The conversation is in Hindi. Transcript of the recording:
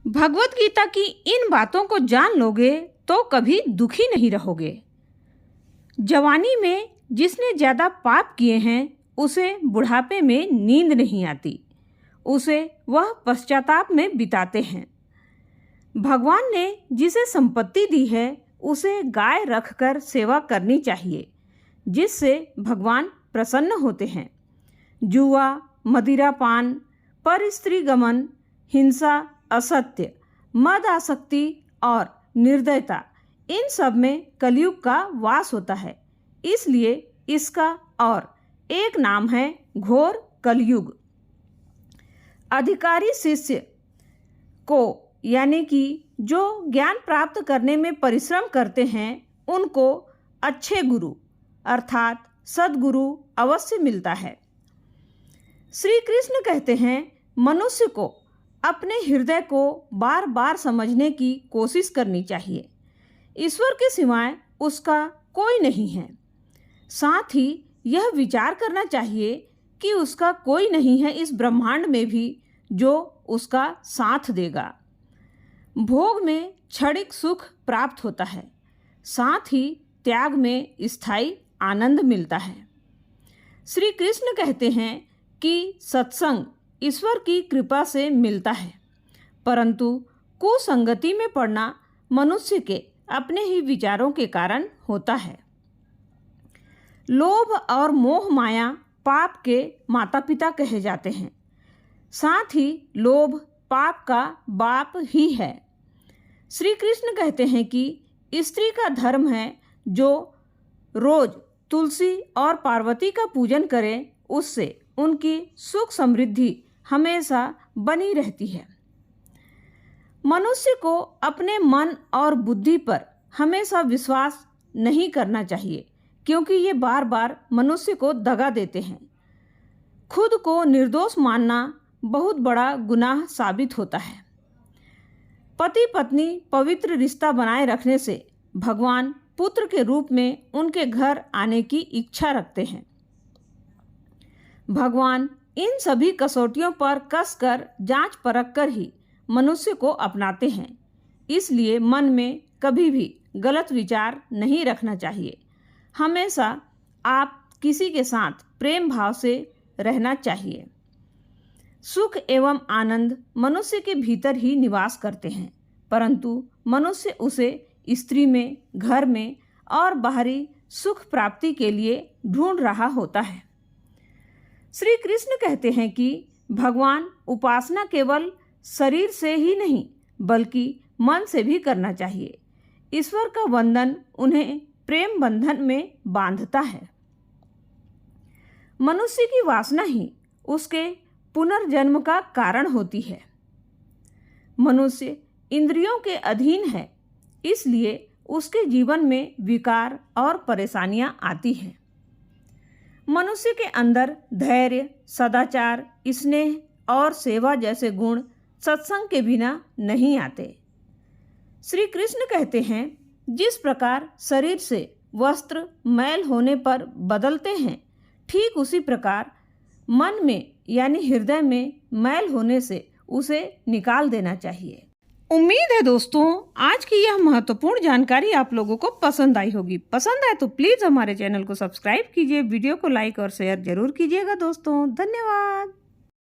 भगवत गीता की इन बातों को जान लोगे तो कभी दुखी नहीं रहोगे। जवानी में जिसने ज़्यादा पाप किए हैं उसे बुढ़ापे में नींद नहीं आती, उसे वह पश्चाताप में बिताते हैं। भगवान ने जिसे संपत्ति दी है उसे गाय रखकर सेवा करनी चाहिए, जिससे भगवान प्रसन्न होते हैं। जुआ, मदिरापान, पर स्त्री गमन, हिंसा, असत्य, मद आसक्ति और निर्दयता, इन सब में कलयुग का वास होता है। इसलिए इसका और एक नाम है घोर कलयुग। अधिकारी शिष्य को यानी कि जो ज्ञान प्राप्त करने में परिश्रम करते हैं उनको अच्छे गुरु अर्थात सद्गुरु अवश्य मिलता है। श्री कृष्ण कहते हैं, मनुष्य को अपने हृदय को बार बार समझने की कोशिश करनी चाहिए। ईश्वर के सिवाय उसका कोई नहीं है। साथ ही यह विचार करना चाहिए कि उसका कोई नहीं है इस ब्रह्मांड में भी जो उसका साथ देगा। भोग में क्षणिक सुख प्राप्त होता है, साथ ही त्याग में स्थायी आनंद मिलता है। श्री कृष्ण कहते हैं कि सत्संग ईश्वर की कृपा से मिलता है, परंतु कुसंगति में पड़ना मनुष्य के अपने ही विचारों के कारण होता है। लोभ और मोह माया पाप के माता पिता कहे जाते हैं, साथ ही लोभ पाप का बाप ही है। श्री कृष्ण कहते हैं कि स्त्री का धर्म है जो रोज तुलसी और पार्वती का पूजन करे, उससे उनकी सुख समृद्धि हमेशा बनी रहती है। मनुष्य को अपने मन और बुद्धि पर हमेशा विश्वास नहीं करना चाहिए, क्योंकि ये बार बार मनुष्य को दगा देते हैं। खुद को निर्दोष मानना बहुत बड़ा गुनाह साबित होता है। पति पत्नी पवित्र रिश्ता बनाए रखने से भगवान पुत्र के रूप में उनके घर आने की इच्छा रखते हैं। भगवान इन सभी कसौटियों पर कसकर जांच परख कर ही मनुष्य को अपनाते हैं। इसलिए मन में कभी भी गलत विचार नहीं रखना चाहिए। हमेशा आप किसी के साथ प्रेम भाव से रहना चाहिए। सुख एवं आनंद मनुष्य के भीतर ही निवास करते हैं, परंतु मनुष्य उसे स्त्री में, घर में और बाहरी सुख प्राप्ति के लिए ढूंढ रहा होता है। श्री कृष्ण कहते हैं कि भगवान उपासना केवल शरीर से ही नहीं बल्कि मन से भी करना चाहिए। ईश्वर का वंदन उन्हें प्रेम बंधन में बांधता है। मनुष्य की वासना ही उसके पुनर्जन्म का कारण होती है। मनुष्य इंद्रियों के अधीन है, इसलिए उसके जीवन में विकार और परेशानियां आती हैं। मनुष्य के अंदर धैर्य, सदाचार, स्नेह और सेवा जैसे गुण सत्संग के बिना नहीं आते। श्री कृष्ण कहते हैं, जिस प्रकार शरीर से वस्त्र मैल होने पर बदलते हैं, ठीक उसी प्रकार मन में यानी हृदय में मैल होने से उसे निकाल देना चाहिए। उम्मीद है दोस्तों आज की यह महत्वपूर्ण जानकारी आप लोगों को पसंद आई होगी। पसंद आए तो प्लीज़ हमारे चैनल को सब्सक्राइब कीजिए, वीडियो को लाइक और शेयर जरूर कीजिएगा दोस्तों। धन्यवाद।